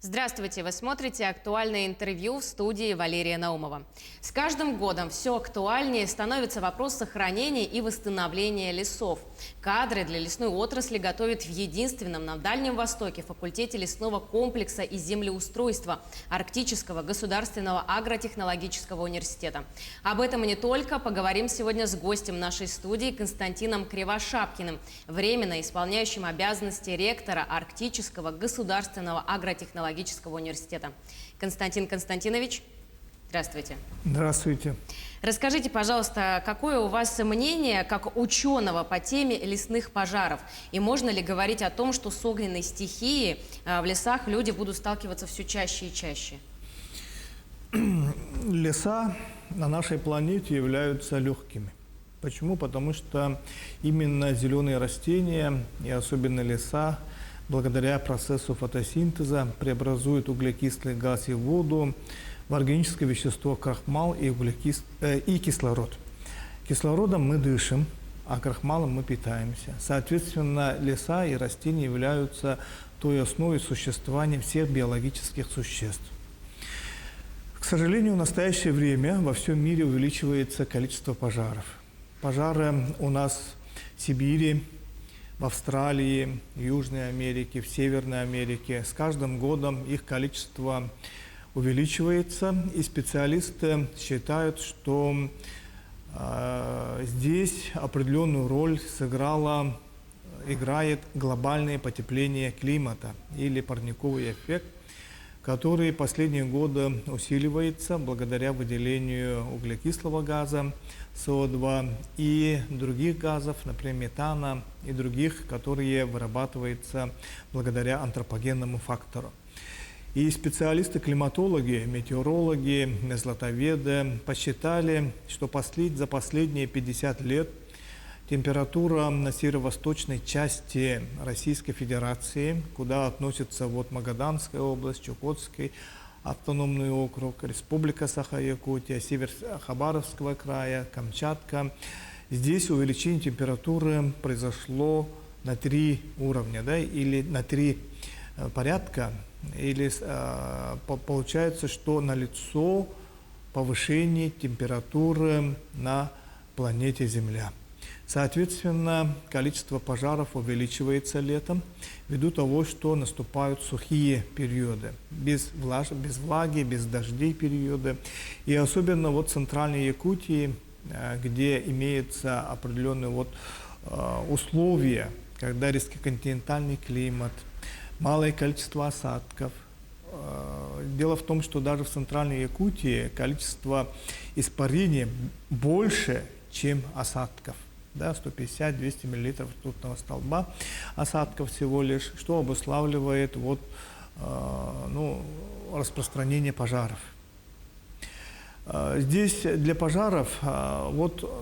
Здравствуйте! Вы смотрите актуальное интервью в студии Валерия Наумова. С каждым годом все актуальнее становится вопрос сохранения и восстановления лесов. Кадры для лесной отрасли готовят в единственном на Дальнем Востоке факультете лесного комплекса и землеустройства Арктического государственного агротехнологического университета. Об этом и не только. Поговорим сегодня с гостем нашей студии Константином Кривошапкиным, временно исполняющим обязанности ректора Арктического государственного агротехнологического университета. Константин Константинович, здравствуйте. Здравствуйте. Расскажите, пожалуйста, какое у вас мнение как ученого по теме лесных пожаров? И можно ли говорить о том, что с огненной стихией в лесах люди будут сталкиваться все чаще и чаще? Леса на нашей планете являются легкими. Почему? Потому что именно зеленые растения, и особенно леса, благодаря процессу фотосинтеза преобразуют углекислый газ и воду в органическое вещество крахмал и кислород. Кислородом мы дышим, а крахмалом мы питаемся. Соответственно, леса и растения являются той основой существования всех биологических существ. К сожалению, в настоящее время во всем мире увеличивается количество пожаров. Пожары у нас в Сибири, в Австралии, в Южной Америке, в Северной Америке. С каждым годом их количество увеличивается, и специалисты считают, что здесь определенную роль играет глобальное потепление климата или парниковый эффект, который последние годы усиливается благодаря выделению углекислого газа, СО2 и других газов, например, метана и других, которые вырабатываются благодаря антропогенному фактору. И специалисты-климатологи, метеорологи, златоведы посчитали, что за последние 50 лет температура на северо-восточной части Российской Федерации, куда относятся Магаданская область, Чукотский автономный округ, Республика Саха-Якутия, север Хабаровского края, Камчатка. Здесь увеличение температуры произошло на 3 уровня, или на 3 порядка. Или получается, что налицо повышение температуры на планете Земля. Соответственно, количество пожаров увеличивается летом, ввиду того, что наступают сухие периоды, без влаги, без дождей периоды. И особенно в Центральной Якутии, где имеются определенные условия, когда континентальный климат, малое количество осадков. Дело в том, что даже в Центральной Якутии количество испарений больше, чем осадков. 150-200 мл ртутного столба осадков всего лишь, что обуславливает распространение пожаров. Здесь для пожаров,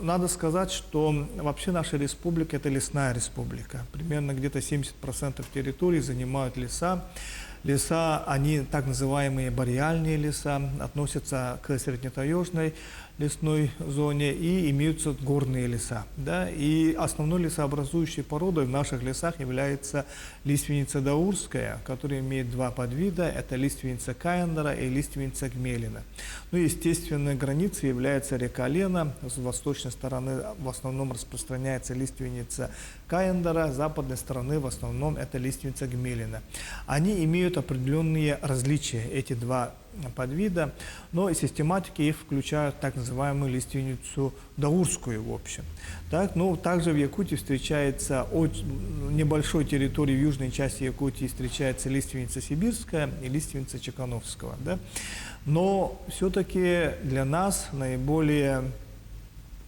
надо сказать, что вообще наша республика – это лесная республика. Примерно где-то 70% территории занимают леса. Леса, они так называемые бореальные леса, относятся к среднетаежной лесной зоне и имеются горные леса. И основной лесообразующей породой в наших лесах является лиственница даурская, которая имеет 2 подвида. Это лиственница Каендера и лиственница Гмелина. Естественной границей является река Лена. С восточной стороны в основном распространяется лиственница Каендера, с западной стороны в основном это лиственница Гмелина. Они имеют определенные различия, эти 2 подвида, но и систематики их включают так называемую лиственницу даурскую в общем. Также в Якутии встречается, от небольшой территории в южной части Якутии встречается лиственница сибирская и лиственница Чекановского. Но все-таки для нас наиболее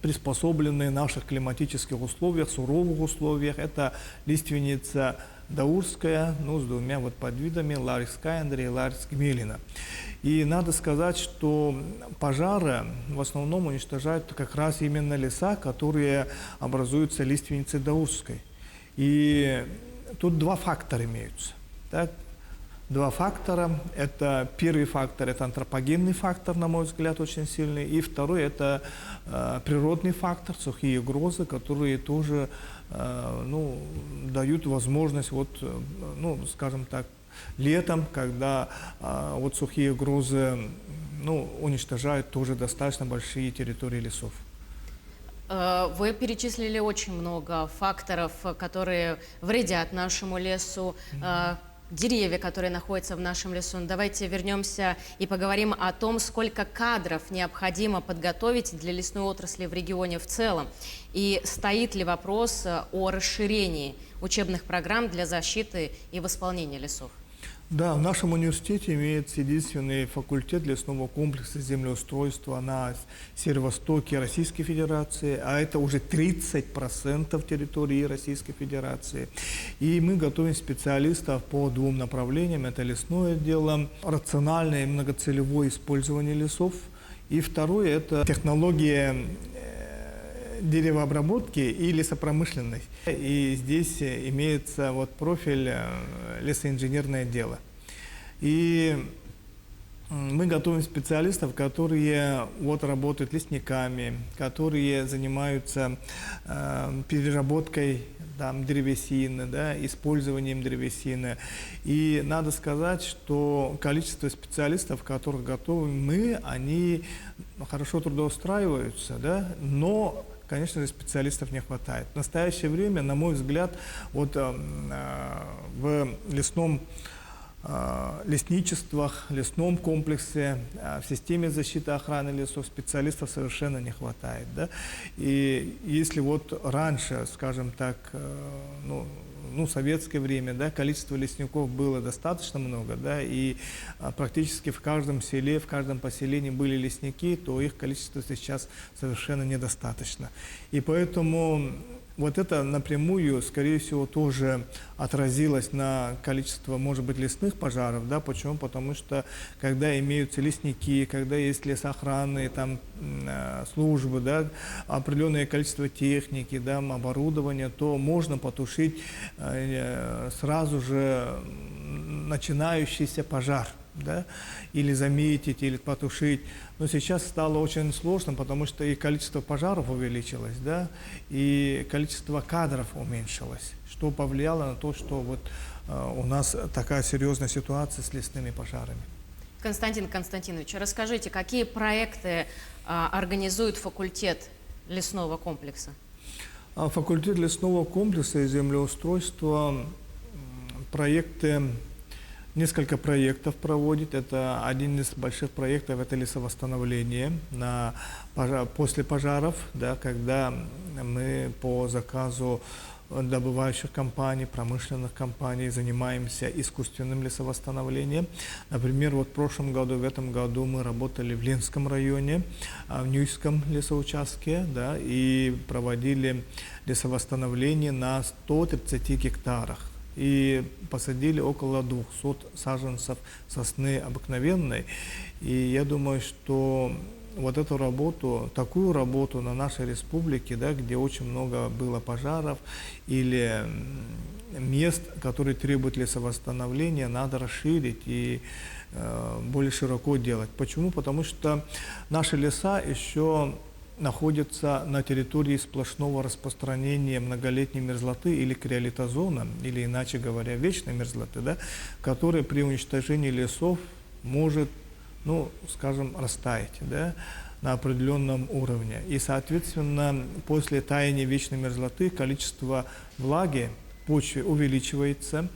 приспособленные в наших климатических условиях, суровых условиях, это лиственница даурская, с 2 подвидами, Ларис Каендера и Ларис Гмелина. И надо сказать, что пожары в основном уничтожают как раз именно леса, которые образуются лиственницей даурской. И тут 2 фактора имеются. 2 фактора. Первый фактор – это антропогенный фактор, на мой взгляд, очень сильный. И второй – это природный фактор, сухие грозы, которые тоже дают возможность, скажем так, Летом, когда вот сухие грозы уничтожают тоже достаточно большие территории лесов. Вы перечислили очень много факторов, которые вредят нашему лесу, деревья, которые находятся в нашем лесу. Но давайте вернемся и поговорим о том, сколько кадров необходимо подготовить для лесной отрасли в регионе в целом. И стоит ли вопрос о расширении учебных программ для защиты и восполнения лесов? Да, в нашем университете имеется единственный факультет лесного комплекса землеустройства на северо-востоке Российской Федерации, а это уже 30% территории Российской Федерации. И мы готовим специалистов по двум направлениям. Это лесное дело, рациональное и многоцелевое использование лесов. И второе – это технология деревообработки и лесопромышленной. И здесь имеется вот профиль лесоинженерное дело. И мы готовим специалистов, которые вот работают лесниками, которые занимаются переработкой древесины, использованием древесины. И надо сказать, что количество специалистов, которых готовим мы, они хорошо трудоустраиваются, но конечно же, специалистов не хватает. В настоящее время, на мой взгляд, вот в лесничествах, лесном комплексе, в системе защиты и охраны лесов специалистов совершенно не хватает. И если вот раньше, скажем так, в советское время, количество лесников было достаточно много, и практически в каждом селе, в каждом поселении были лесники, то их количество сейчас совершенно недостаточно. И поэтому вот это напрямую, скорее всего, тоже отразилось на количество, может быть, лесных пожаров. Почему? Потому что, когда имеются лесники, когда есть лесоохранные службы, определенное количество техники, оборудования, то можно потушить сразу же начинающийся пожар. Или заметить, или потушить. Но сейчас стало очень сложно, потому что и количество пожаров увеличилось, и количество кадров уменьшилось, что повлияло на то, что вот у нас такая серьезная ситуация с лесными пожарами. Константин Константинович, расскажите, какие проекты организует факультет лесного комплекса? Факультет лесного комплекса и землеустройства несколько проектов проводит. Это один из больших проектов – это лесовосстановление после пожаров, когда мы по заказу добывающих компаний, промышленных компаний занимаемся искусственным лесовосстановлением. Например, вот в прошлом году, в этом году мы работали в Ленском районе, в Нюйском лесоучастке, и проводили лесовосстановление на 130 гектарах. И посадили около 200 саженцев сосны обыкновенной. И я думаю, что вот эту работу, такую работу на нашей республике, где очень много было пожаров или мест, которые требуют лесовосстановления, надо расширить и более широко делать. Почему? Потому что наши леса еще находится на территории сплошного распространения многолетней мерзлоты или криолитозона, или, иначе говоря, вечной мерзлоты, которая при уничтожении лесов может, скажем, растаять, на определенном уровне. И, соответственно, после таяния вечной мерзлоты количество влаги в почве увеличивается,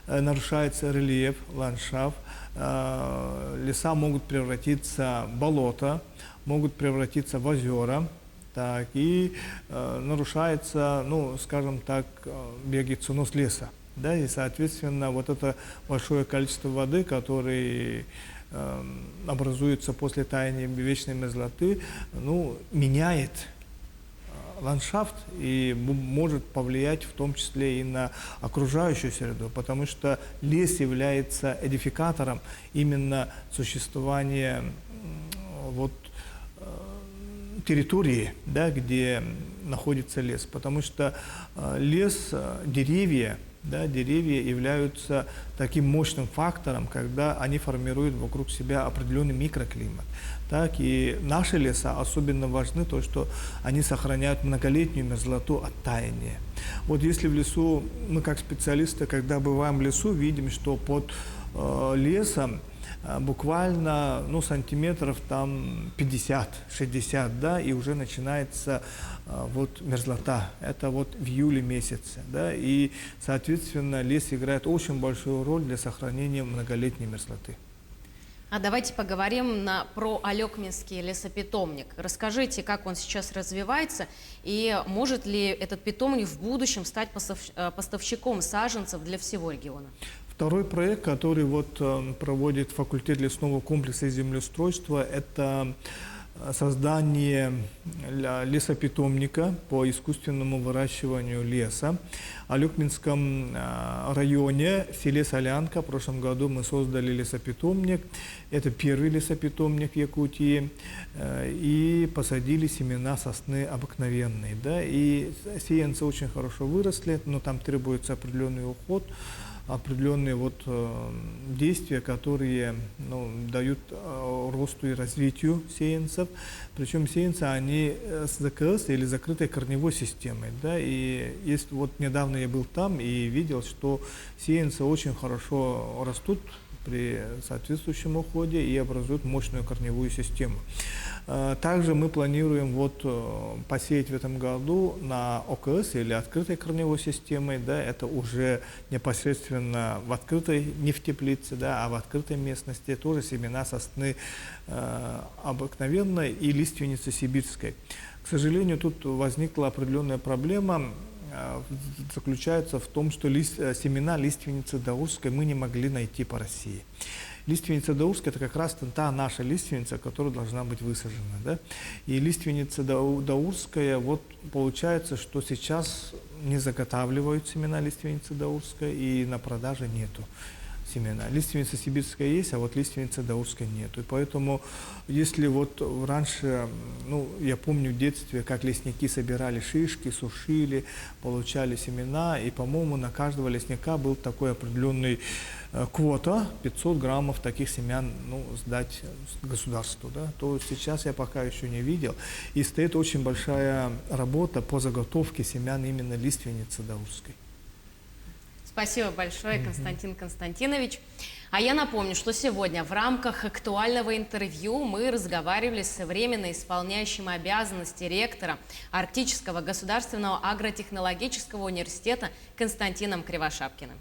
нарушается рельеф, ландшафт, леса могут превратиться в болото, могут превратиться в озера, и нарушается, скажем так, биогеоценоз леса. И, соответственно, вот это большое количество воды, которое образуется после таяния вечной мерзлоты, меняет ландшафт и может повлиять в том числе и на окружающую среду, потому что лес является эдификатором именно существования территории, где находится лес, потому что лес, деревья Да, деревья являются таким мощным фактором, когда они формируют вокруг себя определенный микроклимат. Так, и наши леса особенно важны, то, что они сохраняют многолетнюю мерзлоту от таяния. Вот если в лесу, мы как специалисты, когда бываем в лесу, видим, что под лесом буквально сантиметров там 50-60, да, и уже начинается вот мерзлота. Это вот в июле месяце, да, и, соответственно, лес играет очень большую роль для сохранения многолетней мерзлоты. А давайте поговорим про Алекминский лесопитомник. Расскажите, как он сейчас развивается и может ли этот питомник в будущем стать поставщиком саженцев для всего региона? Второй проект, который вот проводит факультет лесного комплекса и землеустройства, это создание лесопитомника по искусственному выращиванию леса. В Алекминском районе, в селе Солянка, в прошлом году мы создали лесопитомник. Это первый лесопитомник в Якутии. И посадили семена сосны обыкновенной. Да? И сеянцы очень хорошо выросли, но там требуется определенный уход, определенные вот действия, которые дают росту и развитию сеянцев. Причем сеянцы, они с ЗКС или закрытой корневой системой. Да? И вот недавно я был там и видел, что сеянцы очень хорошо растут при соответствующем уходе и образуют мощную корневую систему. Также мы планируем посеять в этом году на ОКС или открытой корневой системой, да, это уже непосредственно в открытой, не в теплице, да, а в открытой местности, тоже семена сосны обыкновенной и лиственницы сибирской. К сожалению, тут возникла определенная проблема, заключается в том, что семена лиственницы даурской мы не могли найти по России. Лиственница даурская – это как раз та наша лиственница, которая должна быть высажена. Да? И лиственница даурская, вот получается, что сейчас не заготавливают семена лиственницы даурской, и на продаже нету семена. Лиственница сибирская есть, а вот лиственница даурской нету. И поэтому, если вот раньше, я помню в детстве, как лесники собирали шишки, сушили, получали семена, и, по-моему, на каждого лесника был такой определенный квота, 500 граммов таких семян сдать государству. Да? То сейчас я пока еще не видел. И стоит очень большая работа по заготовке семян именно лиственницы даурской. Спасибо большое, Константин Константинович. А я напомню, что сегодня в рамках актуального интервью мы разговаривали с временно исполняющим обязанности ректора Арктического государственного агротехнологического университета Константином Кривошапкиным.